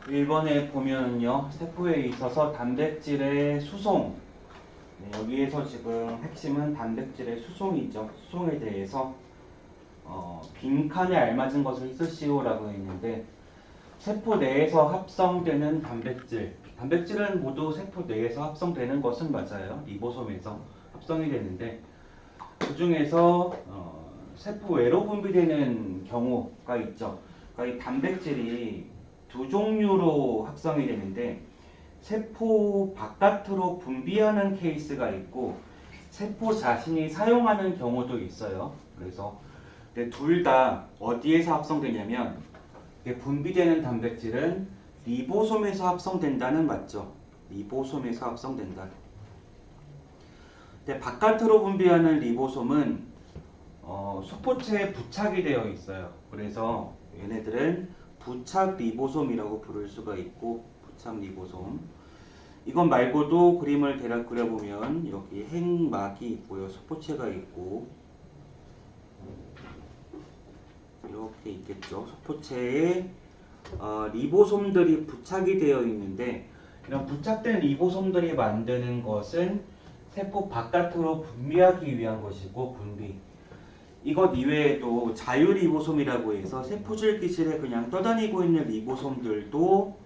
1번에 보면요, 세포에 있어서 단백질의 수송. 네, 여기에서 지금 핵심은 단백질의 수송이죠. 수송에 대해서 빈칸에 알맞은 것을 쓰시오라고 했는데, 세포 내에서 합성되는 단백질. 단백질은 모두 세포 내에서 합성되는 것은 맞아요. 리보솜에서 합성이 되는데, 그 중에서 세포 외로 분비되는 경우가 있죠. 그러니까 이 단백질이 두 종류로 합성이 되는데, 세포 바깥으로 분비하는 케이스가 있고 세포 자신이 사용하는 경우도 있어요. 그래서 둘 다 어디에서 합성되냐면, 분비되는 단백질은 리보솜에서 합성된다는 맞죠. 리보솜에서 합성된다. 근데 바깥으로 분비하는 리보솜은 수포체에 부착이 되어 있어요. 그래서 얘네들은 부착 리보솜이라고 부를 수가 있고, 부착 리보솜. 이건 말고도 그림을 대략 그려보면 여기 핵막이 있고요. 수포체가 있고 이렇게 있겠죠. 수포체에 리보솜들이 부착이 되어 있는데, 이런 부착된 리보솜들이 만드는 것은 세포 바깥으로 분비하기 위한 것이고, 분비. 이것 이외에도 자유리보솜이라고 해서 세포줄 기질에 그냥 떠다니고 있는 리보솜들도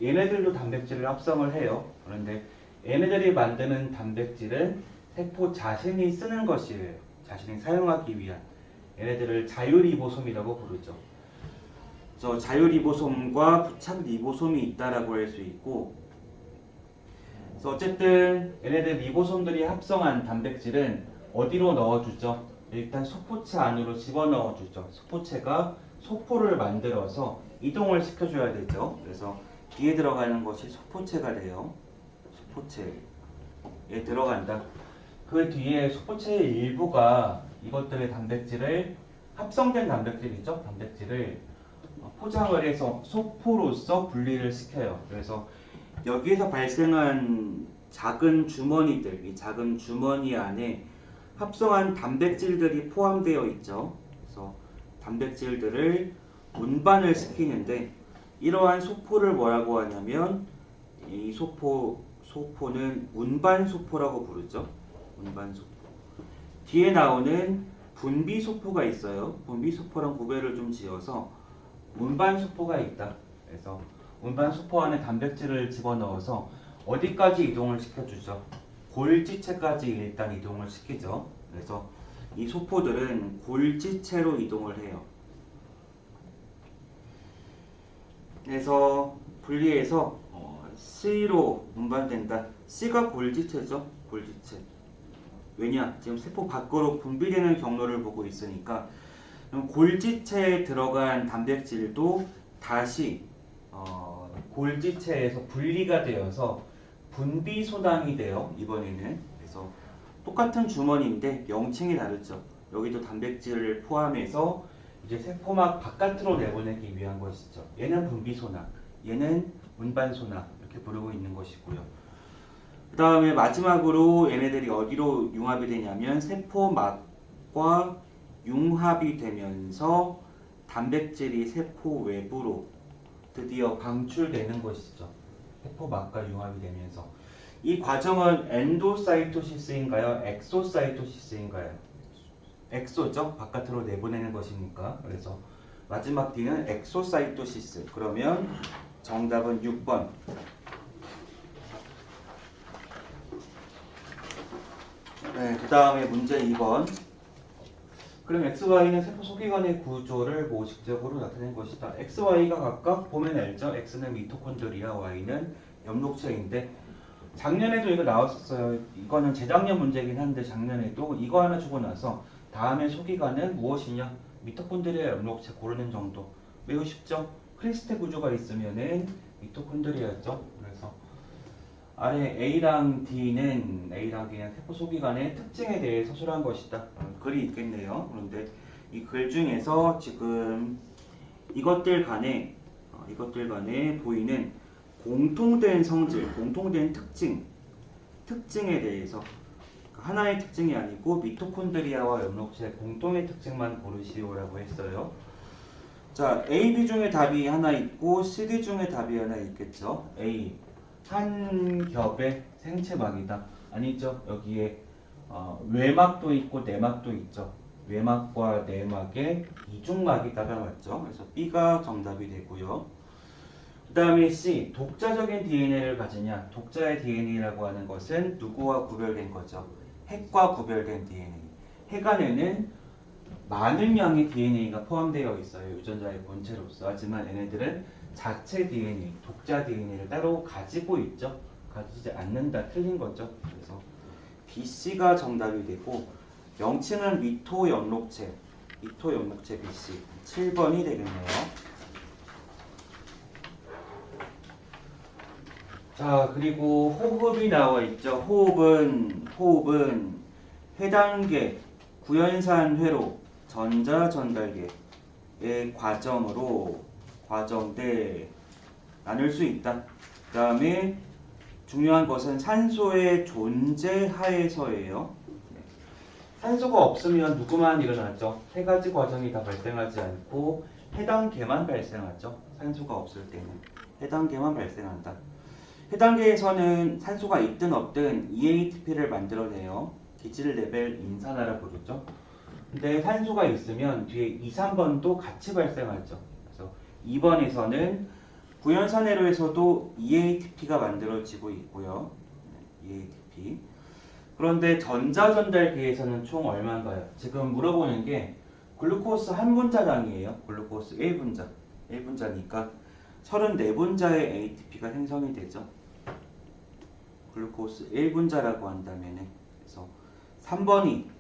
얘네들도 단백질을 합성을 해요. 그런데 얘네들이 만드는 단백질은 세포 자신이 쓰는 것이에요. 자신이 사용하기 위한. 얘네들을 자유리보솜이라고 부르죠. 그래서 자유리보솜과 부착리보솜이 있다라고 할 수 있고, 그래서 어쨌든 얘네들 리보솜들이 합성한 단백질은 어디로 넣어주죠? 일단 소포체 안으로 집어넣어주죠. 소포체가 소포를 만들어서 이동을 시켜줘야 되죠. 그래서 뒤에 들어가는 것이 소포체가 돼요. 소포체에 들어간다. 그 뒤에 소포체의 일부가 이것들의 단백질을, 합성된 단백질이죠. 단백질을 포장을 해서 소포로서 분리를 시켜요. 그래서 여기에서 발생한 작은 주머니들, 이 작은 주머니 안에 합성한 단백질들이 포함되어 있죠. 그래서 단백질들을 운반을 시키는데, 이러한 소포를 뭐라고 하냐면 이 소포는 운반소포라고 부르죠. 운반소포. 뒤에 나오는 분비소포가 있어요. 분비소포랑 구별을 좀 지어서 운반소포가 있다. 그래서 운반소포 안에 단백질을 집어넣어서 어디까지 이동을 시켜주죠? 골지체까지 일단 이동을 시키죠. 그래서 이 소포들은 골지체로 이동을 해요. 그래서 분리해서 C로 운반된다. C가 골지체죠. 골지체. 왜냐? 지금 세포 밖으로 분비되는 경로를 보고 있으니까, 그럼 골지체에 들어간 단백질도 다시 골지체에서 분리가 되어서 분비소당이 돼요. 이번에는. 그래서 똑같은 주머니인데 명칭이 다르죠. 여기도 단백질을 포함해서 이제 세포막 바깥으로 내보내기 위한 것이죠. 얘는 분비소낭, 얘는 운반소낭, 이렇게 부르고 있는 것이고요. 그 다음에 마지막으로 얘네들이 어디로 융합이 되냐면 세포막과 융합이 되면서 단백질이 세포 외부로 드디어 방출되는 것이죠. 세포막과 융합이 되면서. 이 과정은 엔도사이토시스인가요? 엑소사이토시스인가요? 엑소죠. 바깥으로 내보내는 것이니까. 그래서 마지막 D는 엑소사이토시스. 그러면 정답은 6번. 네, 그 다음에 문제 2번. 그럼 XY는 세포 소기관의 구조를 모식적으로 나타낸 것이다. XY가 각각 보면 알죠? X는 미토콘드리아, Y는 엽록체인데, 작년에도 이거 나왔었어요. 이거는 재작년 문제긴 한데 작년에도 이거 하나 주고 나서 다음에 소기관은 무엇이냐? 미토콘드리아, 엽록체 고르는 정도. 매우 쉽죠? 크리스테 구조가 있으면은 미토콘드리아죠. 그래서 아래 A랑 D는 세포 소기관의 특징에 대해 서술한 것이다. 글이 있겠네요. 그런데 이 글 중에서 지금 이것들 간에 보이는 공통된 성질, 공통된 특징에 대해서, 하나의 특징이 아니고 미토콘드리아와 엽록체의 공통의 특징만 고르시오라고 했어요. 자, A, B 중에 답이 하나 있고 C, D 중에 답이 하나 있겠죠. A, 한 겹의 생체막이다. 아니죠. 여기에 외막도 있고 내막도 있죠. 외막과 내막의 이중막이다가 맞죠. 그래서 B가 정답이 되고요. 그 다음에 C, 독자적인 DNA를 가지냐. 독자의 DNA라고 하는 것은 누구와 구별된 거죠? 핵과 구별된 DNA. 핵 안에는 많은 양의 DNA가 포함되어 있어요. 유전자의 본체로서. 하지만 얘네들은 자체 DNA, 독자 DNA를 따로 가지고 있죠. 가지지 않는다. 틀린 거죠. 그래서 BC가 정답이 되고 명칭은 미토연록체, 미토연록체 BC 7번이 되겠네요. 자, 그리고 호흡이 나와 있죠. 호흡은 해당계, 구연산 회로, 전자 전달계의 과정대 나눌 수 있다. 그 다음에 중요한 것은 산소의 존재 하에서예요. 산소가 없으면 누구만 일어나죠? 세 가지 과정이 다 발생하지 않고 해당계만 발생하죠. 산소가 없을 때는 해당계만 발생한다. 해당계에서는 산소가 있든 없든 EATP를 만들어내요. 기질 레벨 인산화라 부르죠. 근데 산소가 있으면 뒤에 2, 3번도 같이 발생하죠. 그래서 2번에서는 구연산회로에서도 EATP가 만들어지고 있고요. EATP. 그런데 전자전달계에서는 총 얼마인가요? 지금 물어보는 게 글루코스 한 분자당이에요. 글루코스 1분자. 1분자니까 34분자의 ATP가 생성이 되죠. 글루코스 1분자라고 한다면 그래서 3번이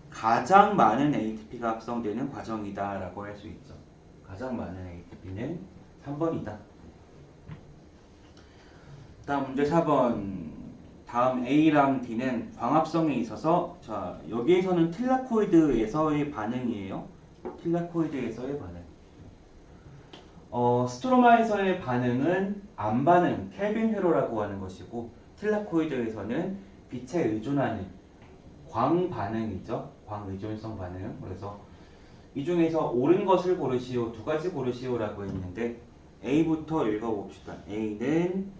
가장 많은 ATP가 합성되는 과정이다 라고 할 수 있죠. 가장 많은 ATP는 3번이다. 다음 문제 4번. 다음 A랑 D는 광합성에 있어서 자 여기에서는 틸라코이드에서의 반응이에요. 틸라코이드에서의 반응. 스트로마에서의 반응은 암반응, 켈빈 회로라고 하는 것이고 틸라코이드에서는 빛에 의존하는 광 반응이죠. 광 의존성 반응. 그래서 이 중에서 옳은 것을 고르시오, 두 가지 고르시오라고 했는데 A부터 읽어봅시다. A는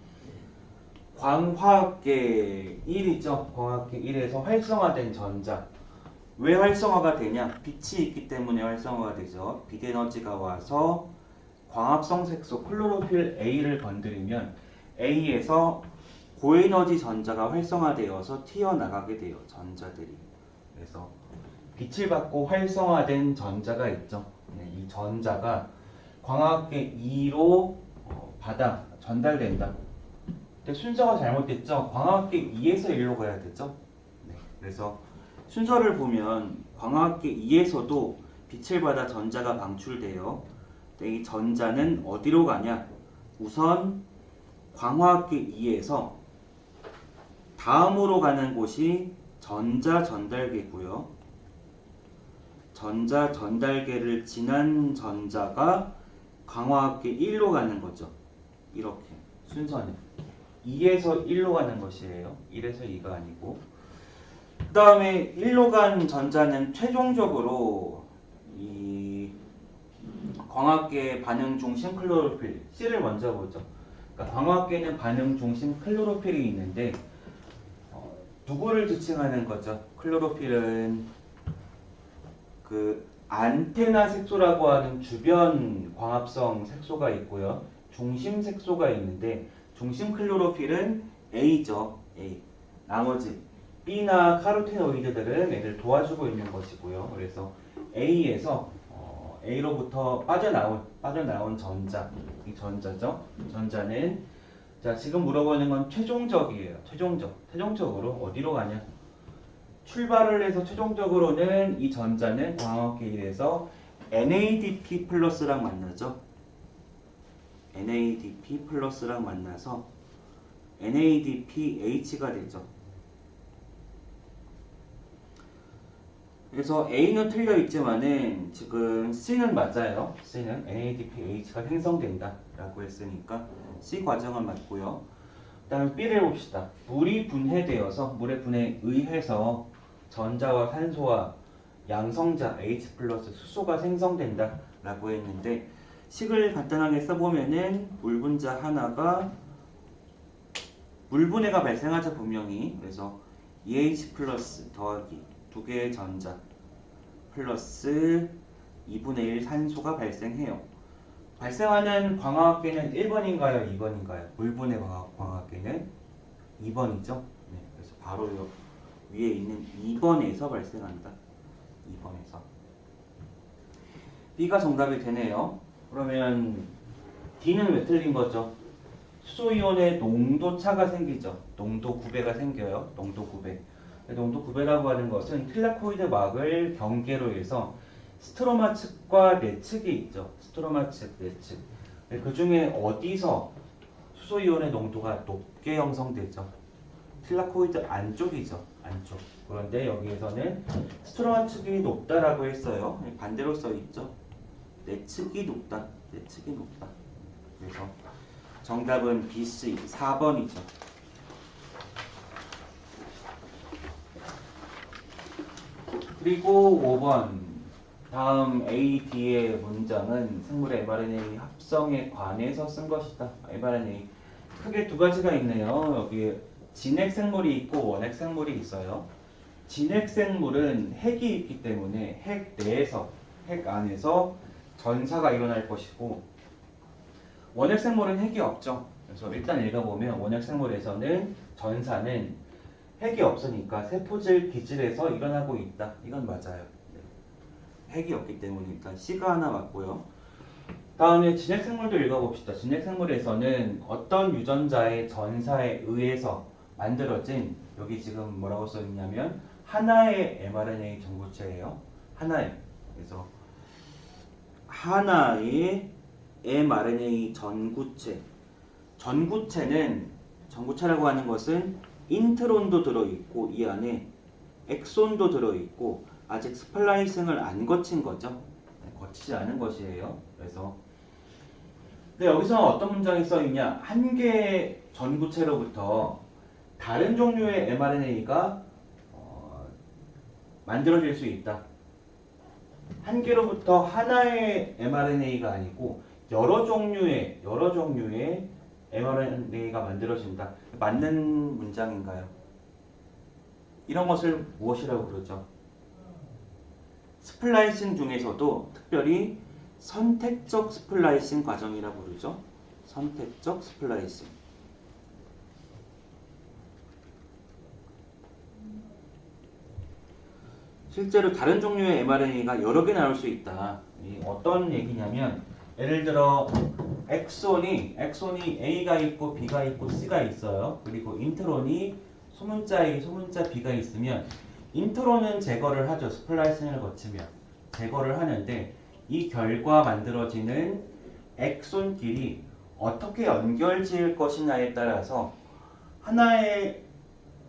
광화학계 1이죠. 광화학계 1에서 활성화된 전자. 왜 활성화가 되냐? 빛이 있기 때문에 활성화가 되죠. 빛 에너지가 와서 광합성 색소 클로로필 A를 건드리면 A에서 고에너지 전자가 활성화되어서 튀어나가게 돼요. 전자들이. 그래서 빛을 받고 활성화된 전자가 있죠. 이 전자가 광학계 2로 받아 전달된다. 근데 순서가 잘못됐죠. 광학계 2에서 1로 가야 되죠. 그래서 순서를 보면 광학계 2에서도 빛을 받아 전자가 방출돼요. 이 전자는 어디로 가냐? 우선 광화학계 2에서 다음으로 가는 곳이 전자 전달계고요. 전자 전달계를 지난 전자가 광화학계 1로 가는 거죠. 이렇게 순서는 2에서 1로 가는 것이에요. 1에서 2가 아니고. 그 다음에 1로 간 전자는 최종적으로 이 광학계 반응 중심 클로로필 C를 먼저 보죠. 그러니까 광학계는 반응 중심 클로로필이 있는데 누구를 지칭하는 거죠? 클로로필은 그 안테나 색소라고 하는 주변 광합성 색소가 있고요. 중심 색소가 있는데 중심 클로로필은 A죠. A. 나머지 B나 카로테노이드들은 얘를 도와주고 있는 것이고요. 그래서 A에서 A로부터 빠져나온 전자, 이 전자죠. 전자는 자 지금 물어보는 건 최종적이에요. 최종적으로 어디로 가냐? 출발을 해서 최종적으로는 이 전자는 광학계 1에서 NADP 플러스랑 만나죠. NADP 플러스랑 만나서 NADPH가 되죠. 그래서 A는 틀려 있지만은 지금 C는 맞아요. C는 NADPH가 생성된다 라고 했으니까 C 과정은 맞고요. 그 다음에 B를 봅시다. 물이 분해되어서 물의 분해에 의해서 전자와 산소와 양성자 H 플러스 수소가 생성된다 라고 했는데 식을 간단하게 써보면은 물분자 하나가 물분해가 발생하자 분명히. 그래서 EH 플러스 더하기 두 개의 전자 플러스 2분의 1 산소가 발생해요. 발생하는 광화학계는 1번인가요? 2번인가요? 물분해 광화학계는 2번이죠. 네, 그래서 바로 위에 있는 2번에서 발생한다. 2번에서. B가 정답이 되네요. 그러면 D는 왜 틀린 거죠? 수소이온의 농도 차가 생기죠. 농도 구배가 생겨요. 농도 구배. 농도 구배라고 하는 것은 틸라코이드 막을 경계로 해서 스트로마 측과 내측이 있죠. 스트로마 측, 내측. 그 중에 어디서 수소이온의 농도가 높게 형성되죠? 틸라코이드 안쪽이죠. 안쪽. 그런데 여기에서는 스트로마 측이 높다라고 했어요. 반대로 써 있죠. 내측이 높다. 내측이 높다. 그래서 정답은 BC 4번이죠. 그리고 5번 다음 A, D의 문장은 생물의 mRNA 합성에 관해서 쓴 것이다. mRNA 크게 두 가지가 있네요. 여기 진핵생물이 있고 원핵생물이 있어요. 진핵생물은 핵이 있기 때문에 핵 내에서, 핵 안에서 전사가 일어날 것이고 원핵생물은 핵이 없죠. 그래서 일단 읽어보면 원핵생물에서는 전사는 핵이 없으니까 세포질 기질에서 일어나고 있다. 이건 맞아요. 핵이 없기 때문에 일단 C가 하나 맞고요. 다음에 진핵생물도 읽어봅시다. 진핵생물에서는 어떤 유전자의 전사에 의해서 만들어진, 여기 지금 뭐라고 써있냐면 하나의 mRNA 전구체예요. 하나의. 그래서 하나의 mRNA 전구체. 전구체라고 하는 것은 인트론도 들어있고 이 안에 엑손도 들어있고 아직 스플라이싱을 안 거친 거죠. 거치지 않은 것이에요. 그래서 근데 여기서 어떤 문장이 써있냐? 한 개의 전구체로부터 다른 종류의 mRNA가 만들어질 수 있다. 한 개로부터 하나의 mRNA가 아니고 여러 종류의 mRNA가 만들어진다. 맞는 문장인가요? 이런 것을 무엇이라고 부르죠? 스플라이싱 중에서도 특별히 선택적 스플라이싱 과정이라고 부르죠. 선택적 스플라이싱. 실제로 다른 종류의 mRNA가 여러 개 나올 수 있다. 어떤 얘기냐면 예를 들어 엑손이 A가 있고 B가 있고 C가 있어요. 그리고 인트론이 소문자 A, 소문자 B가 있으면 인트론은 제거를 하죠. 스플라이싱을 거치면 제거를 하는데 이 결과 만들어지는 엑손끼리 어떻게 연결지을 것이냐에 따라서 하나의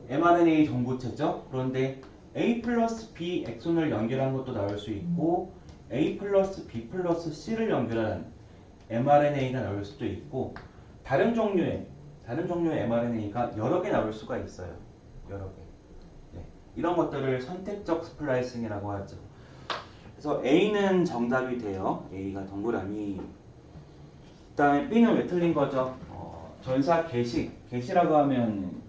mRNA 전구체죠. 그런데 A 플러스 B 엑손을 연결한 것도 나올 수 있고 A 플러스 B 플러스 C를 연결한 mRNA가 나올 수도 있고 다른 종류의 mRNA가 여러 개 나올 수가 있어요. 여러 개. 네. 이런 것들을 선택적 스플라이싱이라고 하죠. 그래서 A는 정답이 돼요. A가 동그라미. 그 다음에 B는 왜 틀린 거죠? 전사 개시라고 하면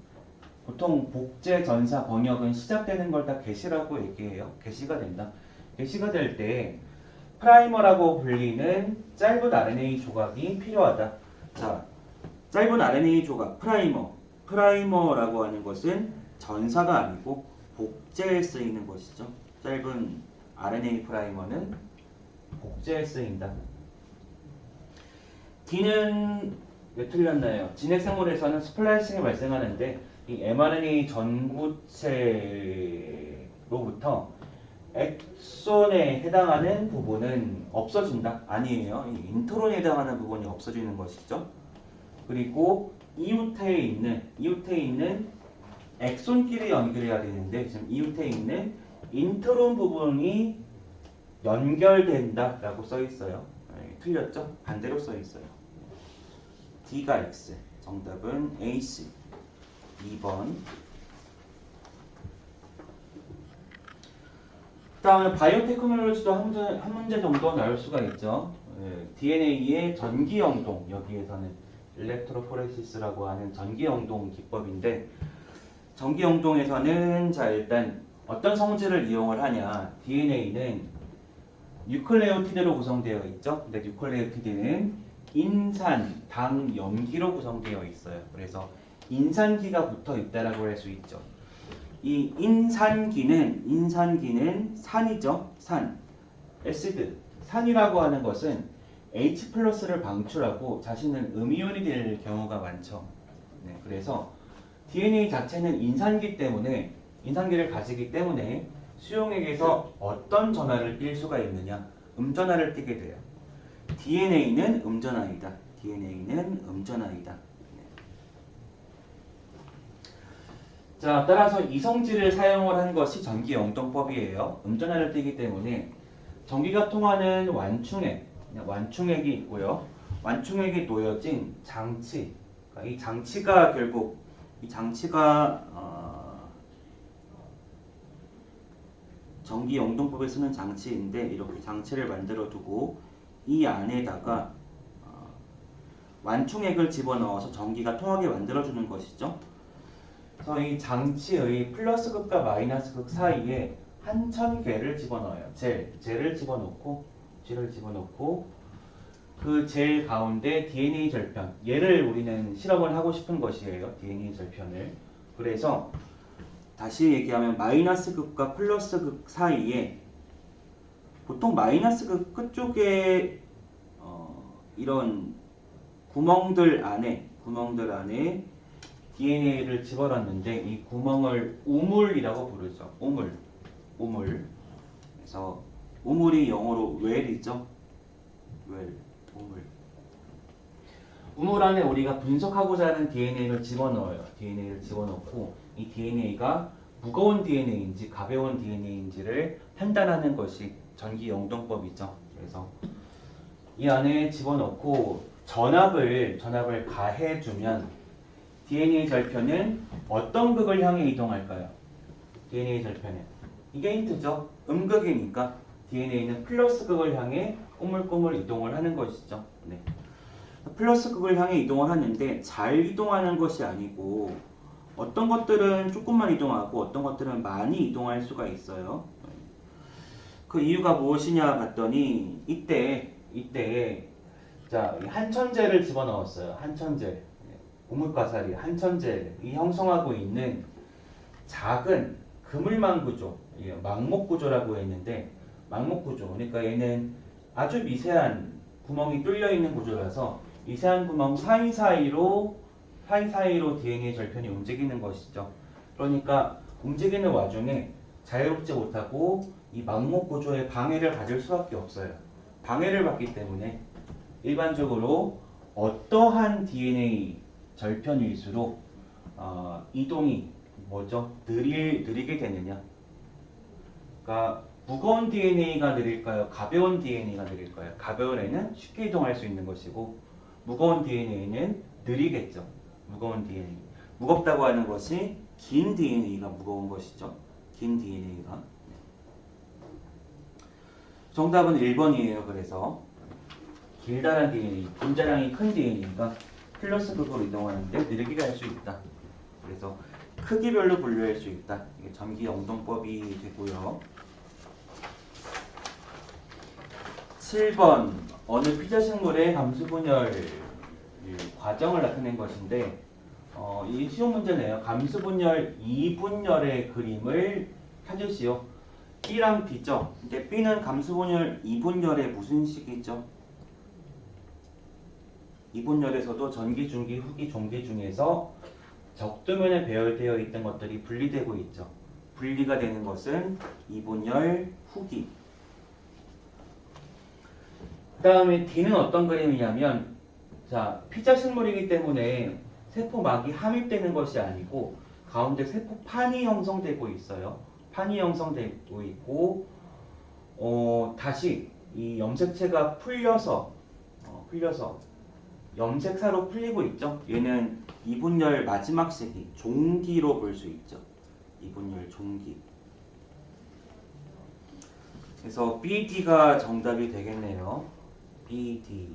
보통 복제 전사 번역은 시작되는 걸 다 개시라고 얘기해요. 개시가 된다. 개시가 될 때 프라이머라고 불리는 짧은 RNA 조각이 필요하다. 자, 짧은 RNA 조각, 프라이머라고 하는 것은 전사가 아니고 복제에 쓰이는 것이죠. 짧은 RNA 프라이머는 복제에 쓰인다. D는 왜 틀렸나요? 진핵생물에서는 스플라이싱이 발생하는데 이 mRNA 전구체로부터 엑손에 해당하는 부분은 없어진다? 아니에요. 이 인트론에 해당하는 부분이 없어지는 것이죠. 그리고 이웃에 있는 엑손끼리 연결해야 되는데 지금 이웃에 있는 인트론 부분이 연결된다 라고 써 있어요. 틀렸죠? 반대로 써 있어요. D가 X. 정답은 AC. 2번. 그 다음에 바이오테크놀로지도 한 문제 정도 나올 수가 있죠. DNA의 전기영동, 여기에서는 일렉트로포레시스라고 하는 전기영동 기법인데, 전기영동에서는 자 일단 어떤 성질을 이용을 하냐. DNA는 뉴클레오티드로 구성되어 있죠. 근데 뉴클레오티드는 인산, 당, 염기로 구성되어 있어요. 그래서 인산기가 붙어 있다라고 할 수 있죠. 이 인산기는 산이죠. 산, 애시드. 산이라고 하는 것은 H 플러스를 방출하고 자신은 음이온이 될 경우가 많죠. 네, 그래서 DNA 자체는 인산기를 가지기 때문에 수용액에서 어떤 전하를 띌 수가 있느냐? 음전하를 띠게 돼요. DNA는 음전하이다. 자, 따라서 이성질을 사용을 한 것이 전기영동법이에요. 음전하를 띠기 때문에 전기가 통하는 완충액이 있고요. 완충액이 놓여진 장치. 그러니까 이 장치가 결국 전기영동법에 쓰는 장치인데 이렇게 장치를 만들어 두고 이 안에다가 완충액을 집어넣어서 전기가 통하게 만들어주는 것이죠. 그래서 이 장치의 플러스극과 마이너스극 사이에 한천계를 집어넣어요. 젤을 집어넣고 그 젤 가운데 DNA 절편, 얘를 우리는 실험을 하고 싶은 것이에요. DNA 절편을. 그래서 다시 얘기하면 마이너스극과 플러스극 사이에 보통 마이너스극 끝쪽에 이런 구멍들 안에 DNA를 집어넣는데 이 구멍을 우물이라고 부르죠. 우물. 그래서 우물이 영어로 well이죠. 우물 안에 우리가 분석하고자 하는 DNA를 집어넣어요. DNA를 집어넣고 이 DNA가 무거운 DNA인지 가벼운 DNA인지를 판단하는 것이 전기영동법이죠. 그래서 이 안에 집어넣고 전압을 가해주면 DNA 절편은 어떤 극을 향해 이동할까요? DNA 절편은 이게 힌트죠. 음극이니까 DNA는 플러스 극을 향해 꼬물꼬물 이동을 하는 것이죠. 네. 플러스 극을 향해 이동을 하는데 잘 이동하는 것이 아니고 어떤 것들은 조금만 이동하고 어떤 것들은 많이 이동할 수가 있어요. 그 이유가 무엇이냐 봤더니 이때 자 한천젤을 집어넣었어요. 한천젤, 우물가사리, 한천젤이 형성하고 있는 작은 그물망 구조, 망목 구조라고 했는데 망목 구조, 그러니까 얘는 아주 미세한 구멍이 뚫려 있는 구조라서 미세한 구멍 사이사이로 DNA 절편이 움직이는 것이죠. 그러니까 움직이는 와중에 자유롭지 못하고 이 망목 구조에 방해를 받을 수밖에 없어요. 방해를 받기 때문에 일반적으로 어떠한 DNA 절편일수록 이동이 느리게 되느냐? 그러니까 무거운 DNA가 느릴까요? 가벼운 DNA가 느릴까요? 가벼운 애는 쉽게 이동할 수 있는 것이고 무거운 DNA는 느리겠죠. 무거운 DNA. 무겁다고 하는 것이 긴 DNA가 무거운 것이죠. 긴 DNA가. 정답은 1번이에요. 그래서 길다란 DNA, 분자량이 큰 DNA가 플러스 극으로 이동하는데 느리게 갈 수 있다. 그래서 크기별로 분류할 수 있다. 이게 전기영동법이 되고요. 7번 어느 피자식물의 감수분열 과정을 나타낸 것인데 이 시험 문제네요. 감수분열 2분열의 그림을 찾으시오. B랑 B죠. 근데 B는 감수분열 2분열의 무슨 식이죠? 2분열에서도 전기, 중기, 후기, 종기 중에서 적도면에 배열되어 있던 것들이 분리되고 있죠. 분리가 되는 것은 2분열 후기. 그 다음에 D는 어떤 그림이냐면 자 피자 식물이기 때문에 세포막이 함유되는 것이 아니고 가운데 세포판이 형성되고 있어요. 판이 형성되고 있고 다시 이 염색체가 풀려서 염색사로 풀리고 있죠. 얘는 2분열 마지막 시기 종기로 볼 수 있죠. 2분열 종기. 그래서 BD가 정답이 되겠네요. BD.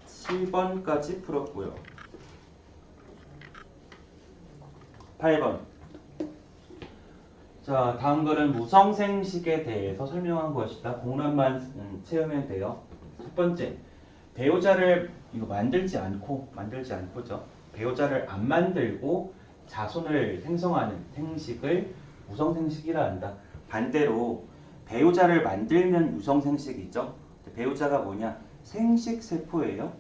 7번까지 풀었고요. 8번. 자, 다음 거는 무성생식에 대해서 설명한 것이다. 공란만 채우면 돼요. 첫 번째, 배우자를 이거 만들지 않고죠. 배우자를 안 만들고 자손을 생성하는 생식을 무성생식이라 한다. 반대로 배우자를 만들면 유성생식이죠. 배우자가 뭐냐? 생식세포예요.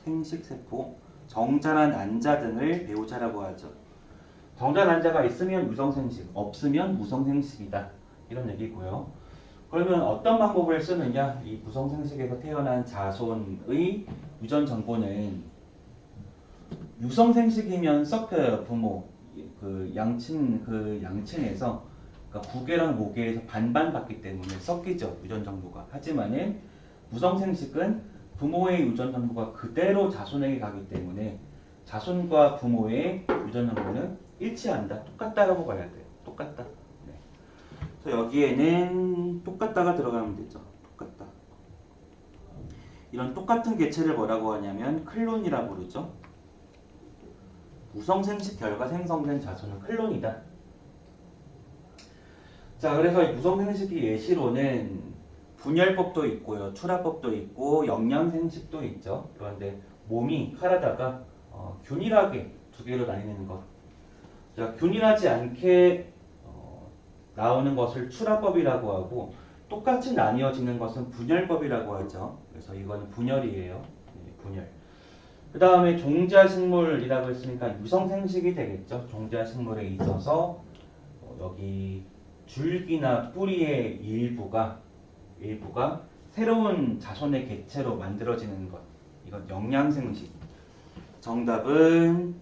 생식세포. 정자나 난자 등을 배우자라고 하죠. 정자 난자가 있으면 유성생식, 없으면 무성생식이다. 이런 얘기고요. 그러면 어떤 방법을 쓰느냐? 이 무성생식에서 태어난 자손의 유전 정보는 유성생식이면 섞여요. 부모 양친에서 그러니까 구계랑 모계에서 반반 받기 때문에 섞이죠. 유전 정보가. 하지만은 무성생식은 부모의 유전 정보가 그대로 자손에게 가기 때문에 자손과 부모의 유전 정보는 일치한다. 똑같다라고 봐야 돼요. 똑같다. 네. 그래서 여기에는 똑같다가 들어가면 되죠. 똑같다. 이런 똑같은 개체를 뭐라고 하냐면 클론이라고 부르죠. 무성생식 결과 생성된 자손은 클론이다. 자, 그래서 이 무성생식의 예시로는 분열법도 있고요. 출하법도 있고 영양생식도 있죠. 그런데 몸이 카라다가 균일하게 두 개로 나뉘는 것. 자, 균일하지 않게 나오는 것을 출하법이라고 하고 똑같이 나뉘어지는 것은 분열법이라고 하죠. 그래서 이거는 분열이에요. 네, 분열. 그 다음에 종자식물이라고 했으니까 유성생식이 되겠죠. 종자식물에 있어서 여기 줄기나 뿌리의 일부가 새로운 자손의 개체로 만들어지는 것. 이건 영양생식. 정답은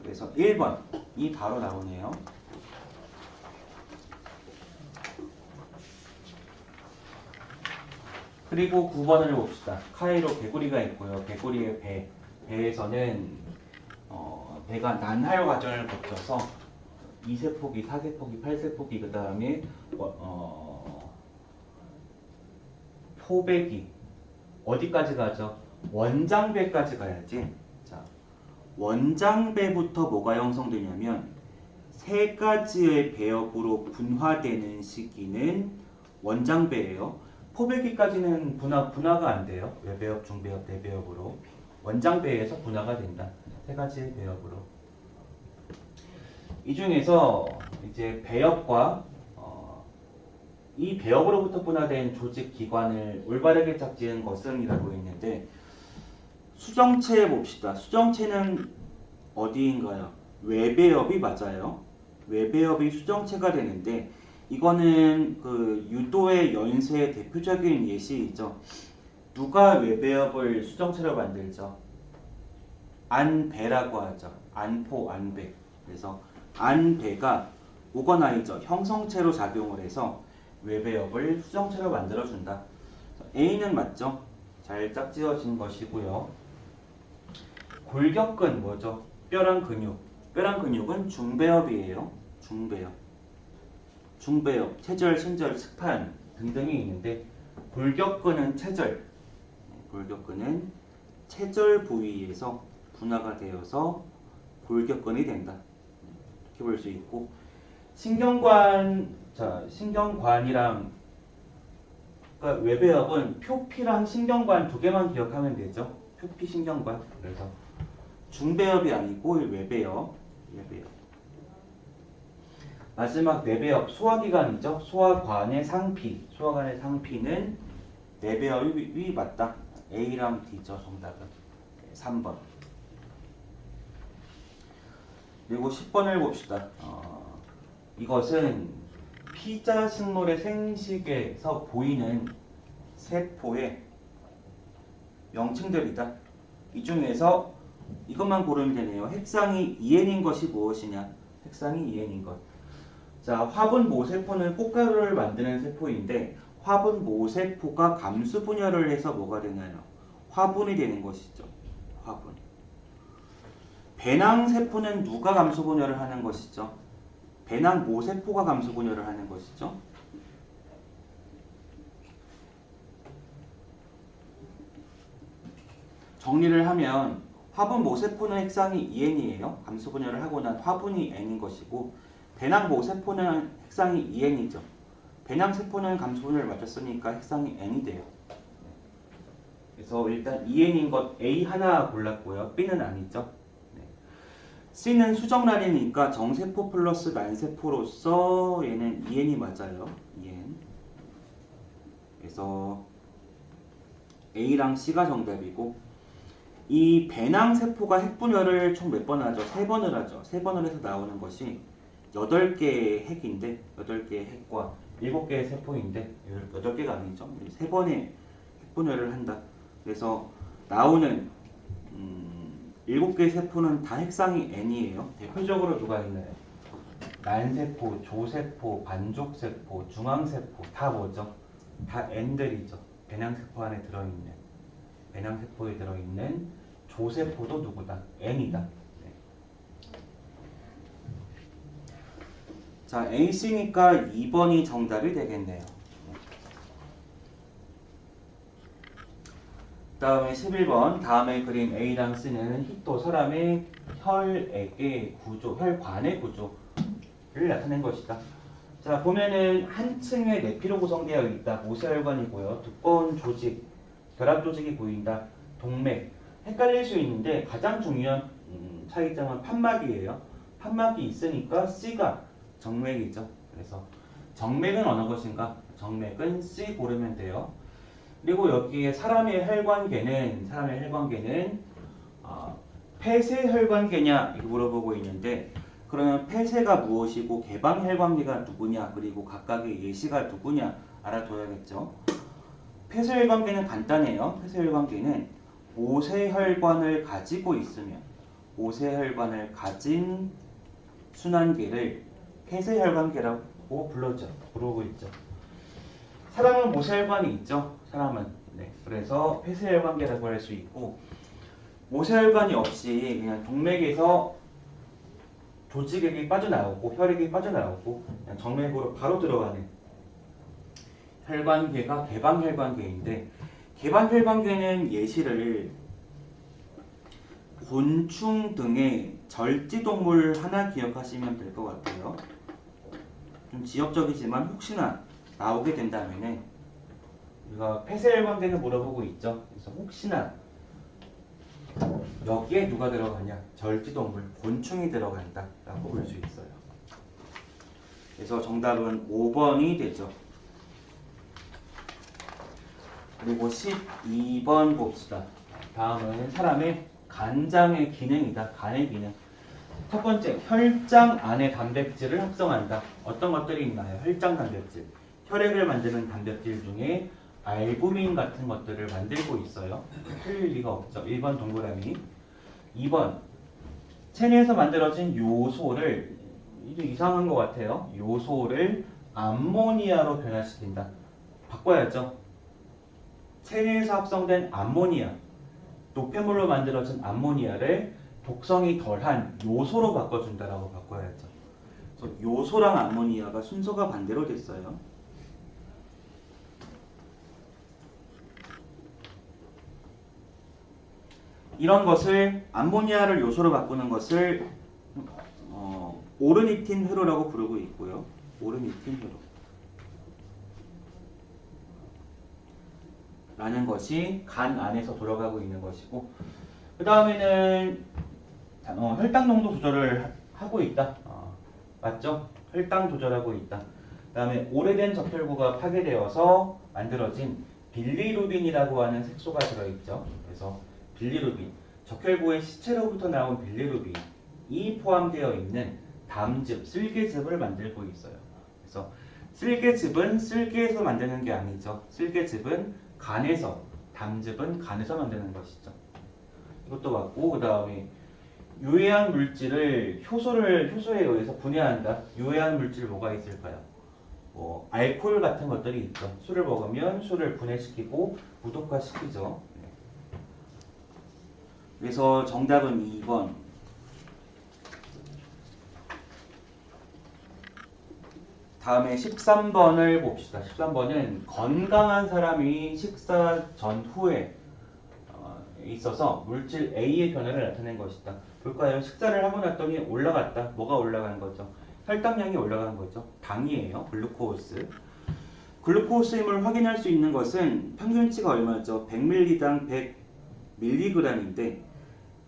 그래서 1번이 바로 나오네요. 그리고 9번을 봅시다. 카이로 개구리가 있고요. 개구리의 배에서는 배가 난할 과정을 거쳐서 2세포기, 4세포기, 8세포기 그 다음에 포배기 어디까지 가죠? 원장배까지 가야지. 자, 원장배부터 뭐가 형성되냐면 세 가지의 배엽으로 분화되는 시기는 원장배예요. 포배기까지는 분화가 안 돼요. 외배엽, 중배엽, 내배엽으로 원장배에서 분화가 된다. 세 가지의 배엽으로. 이 중에서 이제 배엽과 이 배엽으로부터 분화된 조직 기관을 올바르게 짝지은 것은이라고 했는데 수정체 봅시다. 수정체는 어디인가요? 외배엽이 맞아요. 외배엽이 수정체가 되는데 이거는 그 유도의 연쇄의 대표적인 예시이죠. 누가 외배엽을 수정체로 만들죠? 안배라고 하죠. 안포, 안배. 그래서 안배가 오거나이저, 형성체로 작용을 해서 외배엽을 수정체로 만들어준다. A는 맞죠? 잘 짝지어진 것이고요. 골격근 뭐죠? 뼈랑 근육. 뼈랑 근육은 중배엽이에요. 중배엽, 체절, 신절, 스판 등등이 있는데 골격근은 골격근은 체절 부위에서 분화가 되어서 골격근이 된다. 이렇게 볼 수 있고 신경관이랑 그러니까 외배엽은 표피랑 신경관 두 개만 기억하면 되죠. 표피, 신경관. 그래서 중배엽이 아니고 외배엽. 마지막 내배엽, 소화기관이죠. 소화관의 상피는 내배엽이 맞다. A랑 D죠. 정답은 3번. 그리고 10번을 봅시다. 이것은 피자식물의 생식에서 보이는 세포의 명칭들이다. 이 중에서 이것만 고르면 되네요. 핵상이 2n인 것이 무엇이냐? 핵상이 2n인 것. 자, 화분 모세포는 꽃가루를 만드는 세포인데 화분 모세포가 감수 분열을 해서 뭐가 되나요? 화분이 되는 것이죠. 화분. 배낭 세포는 누가 감수 분열을 하는 것이죠? 배낭 모세포가 감수 분열을 하는 것이죠. 정리를 하면 화분 모세포는 핵상이 2n이에요. 감수 분열을 하고 난 화분이 n인 것이고 배낭 모세포는 핵상이 2n이죠. 배낭 세포는 감수 분열을 맞췄으니까 핵상이 n이 돼요. 그래서 일단 2n인 것 A 하나 골랐고요. B는 아니죠. 네. C는 수정란이니까 정세포 플러스 난세포로서 얘는 2n이 맞아요. 2n. 그래서 A랑 C가 정답이고 이 배낭세포가 핵분열을 총 몇 번 하죠? 3번을 하죠. 3번을 해서 나오는 것이 8개의 핵인데 8개의 핵과 7개의 세포인데 8개가 아니죠. 3번의 핵분열을 한다. 그래서 나오는 7개의 세포는 다 핵상이 n이에요. 대표적으로 누가 있나요? 난세포, 조세포, 반족세포, 중앙세포 다 뭐죠? 다 n들이죠. 배낭세포 안에 들어있는 배낭세포에 들어있는 조세포도 누구다? n이다. 네. 자, AC니까 2번이 정답이 되겠네요. 다음에 11번 다음에 그린 A랑 C는 히토 사람의 혈액의 구조, 혈관의 구조를 나타낸 것이다. 자, 보면은 한 층에 네피로 구성되어 있다. 모세혈관이고요. 두꺼운 조직, 결합 조직이 보인다. 동맥. 헷갈릴 수 있는데 가장 중요한 차이점은 판막이에요. 판막이 있으니까 C가 정맥이죠. 그래서 정맥은 어느 것인가? 정맥은 C 고르면 돼요. 그리고 여기에 사람의 혈관계는 폐쇄혈관계냐 이렇게 물어보고 있는데 그러면 폐쇄가 무엇이고 개방혈관계가 누구냐 그리고 각각의 예시가 누구냐 알아둬야겠죠. 폐쇄혈관계는 간단해요. 폐쇄혈관계는 모세혈관을 가지고 있으면 모세혈관을 가진 순환계를 폐쇄혈관계라고 부르고 있죠. 사람은 모세혈관이 있죠. 사람은. 네. 그래서 폐쇄혈관계라고 할 수 있고 모세혈관이 없이 그냥 동맥에서 조직액이 빠져나오고 혈액이 빠져나오고 그냥 정맥으로 바로 들어가는 혈관계가 개방혈관계인데 개방혈관계는 예시를 곤충 등의 절지동물 하나 기억하시면 될 것 같아요. 좀 지역적이지만 혹시나 나오게 된다면은 우리가 폐쇄혈관계는 물어보고 있죠. 그래서 혹시나 여기에 누가 들어가냐? 절지동물, 곤충이 들어간다 라고 볼 수 있어요. 그래서 정답은 5번이 되죠. 그리고 12번 봅시다. 다음은 사람의 간장의 기능이다. 간의 기능. 첫 번째, 혈장 안에 단백질을 합성한다. 어떤 것들이 있나요? 혈장 단백질. 혈액을 만드는 단백질 중에 알부민 같은 것들을 만들고 있어요. 틀릴 리가 없죠. 1번 동그라미. 2번, 체내에서 만들어진 요소를, 이게 이상한 것 같아요. 요소를 암모니아로 변화시킨다. 바꿔야죠. 체내에서 합성된 암모니아, 노폐물로 만들어진 암모니아를 독성이 덜한 요소로 바꿔준다라고 바꿔야죠. 그래서 요소랑 암모니아가 순서가 반대로 됐어요. 이런 것을 암모니아를 요소로 바꾸는 것을 오르니틴 회로라고 부르고 있고요. 오르니틴 회로 라는 것이 간 안에서 돌아가고 있는 것이고 그 다음에는 혈당 농도 조절을 하고 있다. 맞죠? 혈당 조절하고 있다. 그 다음에 오래된 적혈구가 파괴되어서 만들어진 빌리루빈이라고 하는 색소가 들어있죠. 그래서 빌리루빈, 적혈구의 시체로부터 나온 빌리루빈이 포함되어 있는 담즙, 쓸개즙을 만들고 있어요. 그래서 쓸개즙은 쓸개에서 만드는 게 아니죠. 쓸개즙은 간에서, 담즙은 간에서 만드는 것이죠. 이것도 맞고 그 다음에 유해한 물질을 효소에 의해서 분해한다. 유해한 물질 뭐가 있을까요? 알코올 같은 것들이 있죠. 술을 먹으면 술을 분해시키고 무독화시키죠. 그래서 정답은 2번. 다음에 13번을 봅시다. 13번은 건강한 사람이 식사 전후에 있어서 물질 A의 변화를 나타낸 것이다. 볼까요? 식사를 하고 났더니 올라갔다. 뭐가 올라가는 거죠? 혈당량이 올라가는 거죠. 당이에요. 글루코스. 글루코스임을 확인할 수 있는 것은 평균치가 얼마죠? 100ml당 100mg인데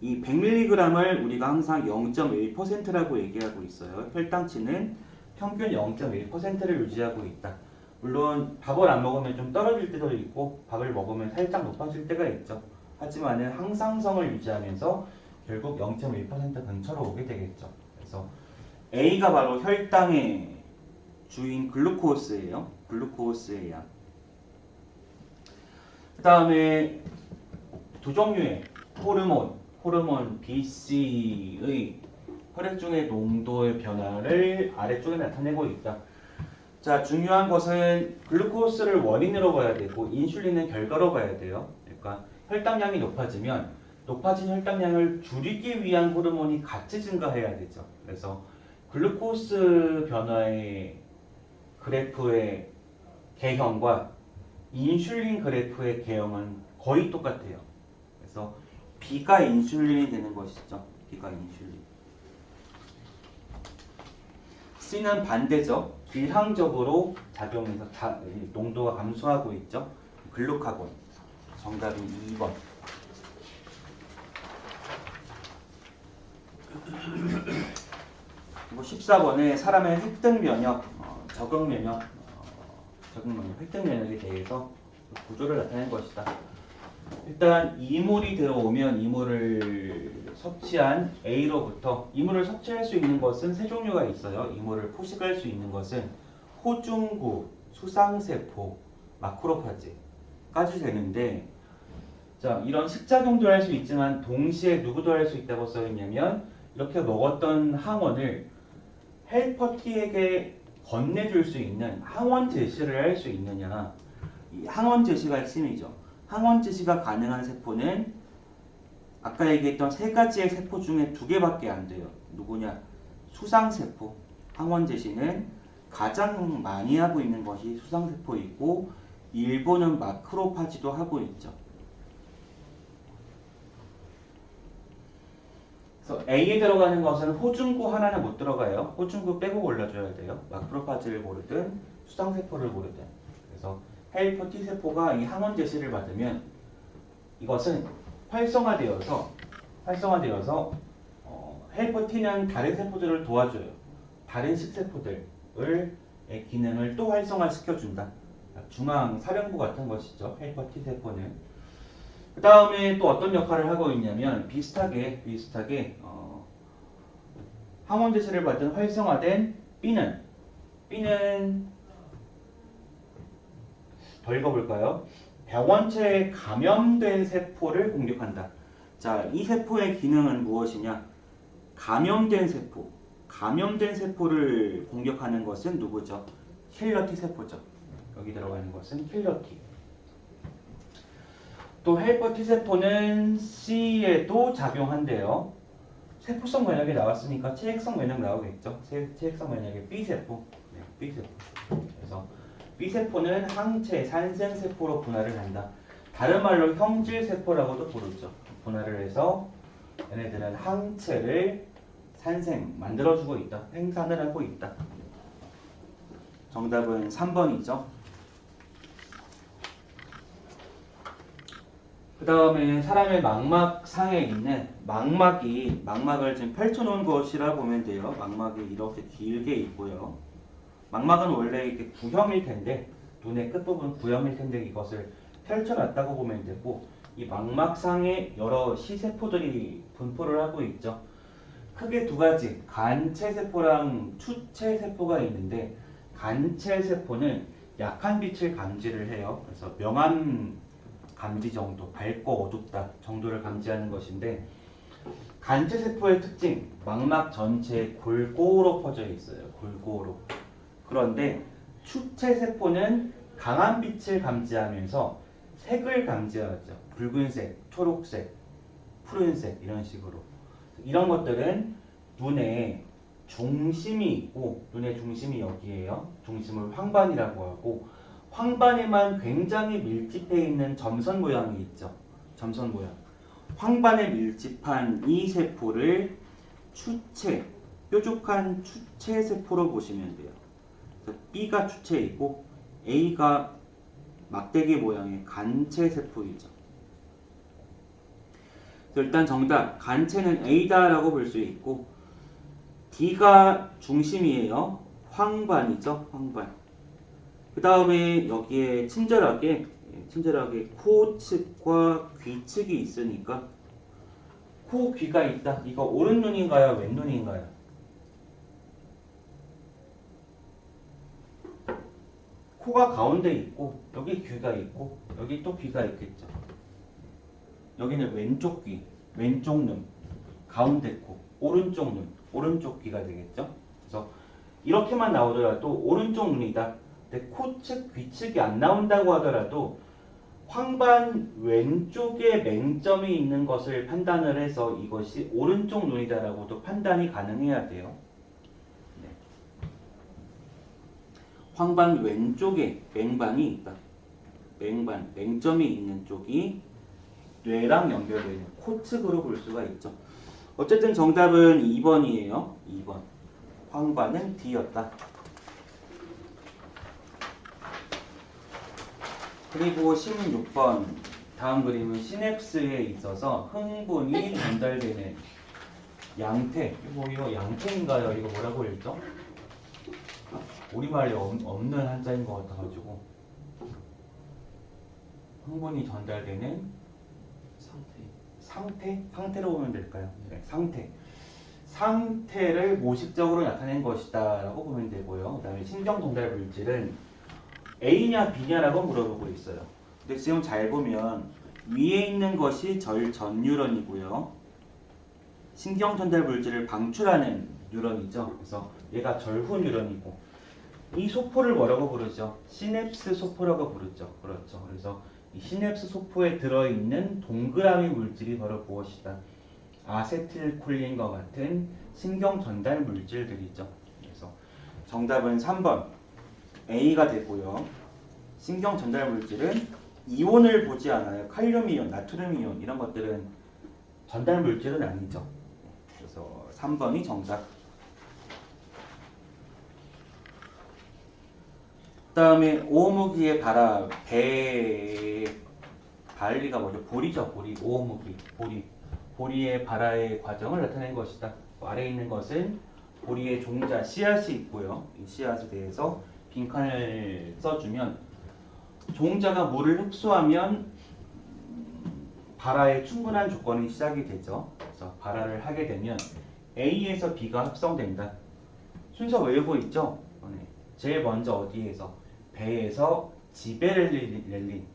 이 100mg을 우리가 항상 0.1%라고 얘기하고 있어요. 혈당치는 평균 0.1%를 유지하고 있다. 물론 밥을 안 먹으면 좀 떨어질 때도 있고 밥을 먹으면 살짝 높아질 때가 있죠. 하지만은 항상성을 유지하면서 결국 0.1% 근처로 오게 되겠죠. 그래서 A가 바로 혈당의 주인 글루코스예요. 글루코스의 양. 그 다음에 두 종류의 호르몬 BC의 혈액중의 농도의 변화를 아래쪽에 나타내고 있다. 자, 중요한 것은 글루코스를 원인으로 봐야 되고 인슐린은 결과로 봐야 돼요. 그러니까 혈당량이 높아지면 높아진 혈당량을 줄이기 위한 호르몬이 같이 증가해야 되죠. 그래서 글루코스 변화의 그래프의 개형과 인슐린 그래프의 개형은 거의 똑같아요. 그래서 B가 인슐린이 되는 것이죠. B가 인슐린. C는 반대죠. 비상적으로 작용해서 농도가 감소하고 있죠. 글루카곤. 정답은 2번. 그리고 14번에 사람의 획득 면역, 적응 면역, 획득 면역에 대해서 구조를 나타낸 것이다. 일단 이물이 들어오면 이물을 섭취한 A로부터 이물을 섭취할 수 있는 것은 세 종류가 있어요. 이물을 포식할 수 있는 것은 호중구, 수상세포, 마크로파지까지 되는데 자, 이런 식작용도 할 수 있지만 동시에 누구도 할 수 있다고 써있냐면 이렇게 먹었던 항원을 헬퍼 T에게 건네줄 수 있는 항원 제시를 할 수 있느냐. 이 항원 제시가 핵심이죠. 항원 제시가 가능한 세포는 아까 얘기했던 세 가지의 세포 중에 두 개밖에 안 돼요. 누구냐? 수상세포. 항원 제시는 가장 많이 하고 있는 것이 수상세포이고 일부는 마크로파지도 하고 있죠. 그래서 A에 들어가는 것은 호중구 하나는 못 들어가요. 호중구 빼고 골라줘야 돼요. 마크로파지를 고르든 수상세포를 고르든. 그래서 헬퍼 T세포가 이 항원 제시를 받으면 이것은 활성화되어서 헬퍼 T는 다른 세포들을 도와줘요. 다른 식세포들의 기능을 또 활성화시켜준다. 중앙 사령부 같은 것이죠. 헬퍼 T세포는. 그 다음에 또 어떤 역할을 하고 있냐면 비슷하게 항원 제시를 받은 활성화된 B는 더 읽어볼까요? 병원체에 감염된 세포를 공격한다. 자, 이 세포의 기능은 무엇이냐? 감염된 세포를 공격하는 것은 누구죠? 킬러 T 세포죠. 여기 들어가는 것은 킬러 T. 또 헬퍼 T세포는 C에도 작용한대요. 세포성 면역이 나왔으니까 체액성 면역 나오겠죠. 체액성 면역의 B세포. 네, B세포. 그래서 B세포는 항체, 산생세포로 분할을 한다. 다른 말로 형질세포라고도 부르죠. 분할을 해서 얘네들은 항체를 만들어주고 있다. 생산을 하고 있다. 정답은 3번이죠. 그 다음에 사람의 망막상에 있는 망막을 지금 펼쳐놓은 것이라 보면 돼요. 망막이 이렇게 길게 있고요. 망막은 원래 이렇게 구형일 텐데 눈의 끝부분 구형일 텐데 이것을 펼쳐놨다고 보면 되고 이 망막상에 여러 시세포들이 분포를 하고 있죠. 크게 두 가지 간체세포랑 추체세포가 있는데 간체세포는 약한 빛을 감지를 해요. 그래서 명암 감지 정도, 밝고 어둡다 정도를 감지하는 것인데 간체세포의 특징, 망막 전체에 골고루 퍼져 있어요. 골고루. 그런데 추체세포는 강한 빛을 감지하면서 색을 감지하죠. 붉은색, 초록색, 푸른색 이런 식으로. 이런 것들은 눈에 중심이 있고 눈의 중심이 여기에요. 중심을 황반이라고 하고 황반에만 굉장히 밀집해 있는 점선 모양이 있죠. 점선 모양. 황반에 밀집한 이 세포를 추체, 뾰족한 추체 세포로 보시면 돼요. 그래서 B가 추체이고 A가 막대기 모양의 간체 세포이죠. 일단 정답 간체는 A다라고 볼 수 있고 D가 중심이에요. 황반이죠. 황반. 그 다음에 여기에 친절하게 코 측과 귀 측이 있으니까 코 귀가 있다. 이거 오른 눈인가요? 왼 눈인가요? 코가 가운데 있고 여기 귀가 있고 여기 또 귀가 있겠죠. 여기는 왼쪽 귀, 왼쪽 눈, 가운데 코, 오른쪽 눈, 오른쪽 귀가 되겠죠. 그래서 이렇게만 나오더라도 오른쪽 눈이다. 근데 코측, 귀측이 안 나온다고 하더라도 황반 왼쪽에 맹점이 있는 것을 판단을 해서 이것이 오른쪽 눈이다라고도 판단이 가능해야 돼요. 네. 황반 왼쪽에 맹반이 있다. 맹반, 맹점이 있는 쪽이 뇌랑 연결되어 있는 코측으로 볼 수가 있죠. 어쨌든 정답은 2번이에요. 2번. 황반은 D였다. 그리고 16번 다음 그림은 시냅스에 있어서 흥분이 전달되는 양태. 이거 양태인가요? 이거 뭐라고 읽죠? 우리말에 없는 한자인 것 같아가지고 흥분이 전달되는 상태로 보면 될까요? 네, 상태를 모식적으로 나타낸 것이다 라고 보면 되고요. 그 다음에 신경 전달 물질은 A냐 B냐라고 물어보고 있어요. 근데 지금 잘 보면 위에 있는 것이 전 뉴런이고요. 신경 전달 물질을 방출하는 뉴런이죠. 그래서 얘가 절후 뉴런이고 이 소포를 뭐라고 부르죠? 시냅스 소포라고 부르죠. 그렇죠. 그래서 이 시냅스 소포에 들어있는 동그라미 물질이 바로 무엇이다? 아세틸콜린과 같은 신경 전달 물질들이죠. 그래서 정답은 3번 A가 되고요. 신경 전달 물질은 이온을 보지 않아요. 칼륨 이온, 나트륨 이온 이런 것들은 전달 물질은 아니죠. 그래서 3번이 정답. 그 다음에 오오무기의 발리가 뭐죠? 보리죠. 보리. 오오무기. 보리의 발화의 과정을 나타낸 것이다. 아래에 있는 것은 보리의 종자, 씨앗이 있고요. 이 씨앗에 대해서 빈칸을 써주면 종자가 물을 흡수하면 발화에 충분한 조건이 시작이 되죠. 그래서 발화를 하게 되면 A에서 B가 합성된다. 순서 외우고 있죠? 네. 제일 먼저 어디에서? 배에서 지베렐린이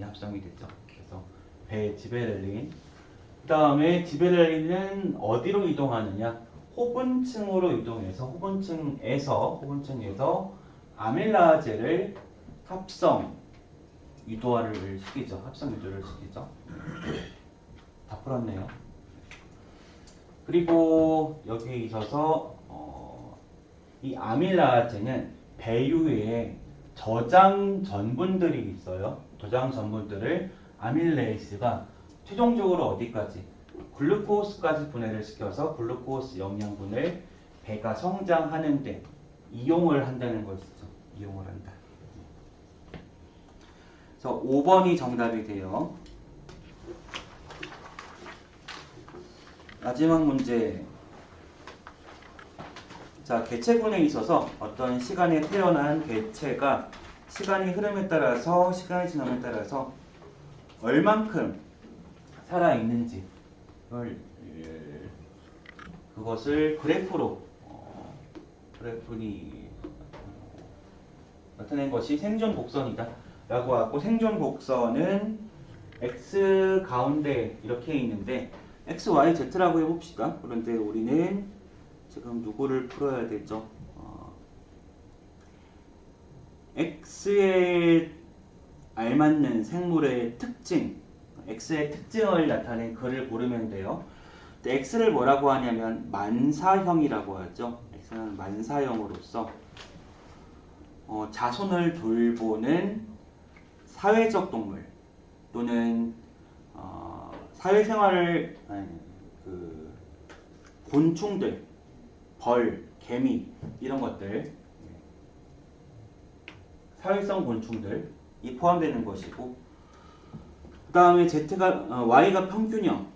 합성이 됐죠. 그래서 배 지베렐린. 그 다음에 지베렐린은 어디로 이동하느냐? 호분층으로 이동해서 호분층에서 아밀라제를 합성 유도화를 시키죠. 합성 유도를 시키죠. 다 풀었네요. 그리고 여기에 있어서 이 아밀라제는 배유에 저장 전분들이 있어요. 저장 전분들을 아밀레이스가 최종적으로 어디까지? 글루코스까지 분해를 시켜서 글루코스 영양분을 배가 성장하는데 이용을 한다는 것이죠. 이용을 한다. 그래서 5번이 정답이 돼요. 마지막 문제. 자, 개체군에 있어서 어떤 시간에 태어난 개체가 시간이 흐름에 따라서 시간이 지남에 따라서 얼만큼 살아있는지 그것을 그래프로 그래프니 나타낸 것이 생존 곡선이다 라고 하고, 생존 곡선은 x 가운데 이렇게 있는데 x, y, z라고 해봅시다. 그런데 우리는 지금 누구를 풀어야 되죠? x에 알맞는 생물의 특징, x의 특징을 나타낸 글을 고르면 돼요. 근데 x를 뭐라고 하냐면 만사형이라고 하죠. x는 만사형으로서 자손을 돌보는 사회적 동물 또는 사회생활을 그 곤충들, 벌, 개미 이런 것들 사회성 곤충들이 포함되는 것이고 그 다음에 y가 평균형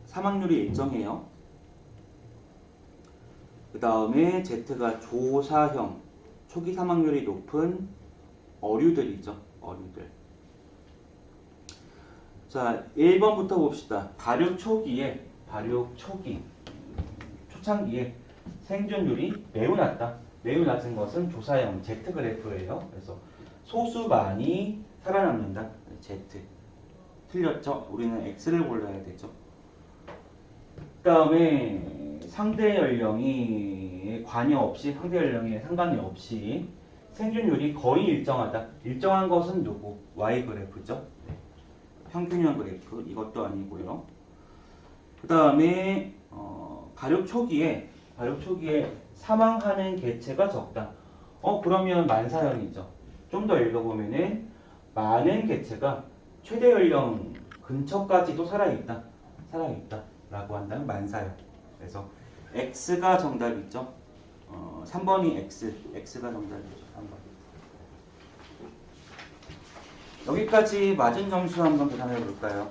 사망률이 일정해요. 그 다음에 z가 조사형 초기 사망률이 높은 어류들이죠. 어류들. 자, 1번부터 봅시다. 발육 초기에 초창기에 생존율이 매우 낮다. 매우 낮은 것은 조사형 Z 그래프예요. 그래서 소수만이 살아남는다. Z. 틀렸죠? 우리는 X를 골라야 되죠. 그 다음에 상대 연령이 관여 없이 상대 연령에 상관이 없이 생존율이 거의 일정하다. 일정한 것은 누구? Y 그래프죠. 평균형 그래프 이것도 아니고요. 그 다음에 발육 초기에 사망하는 개체가 적다. 그러면 만사형이죠. 좀 더 읽어보면은 많은 개체가 최대 연령 근처까지도 살아있다 라고 한다면 만사형. 그래서 X가 정답이죠. 3번이 X가 정답이죠. 3번. 여기까지 맞은 점수 한번 계산해 볼까요?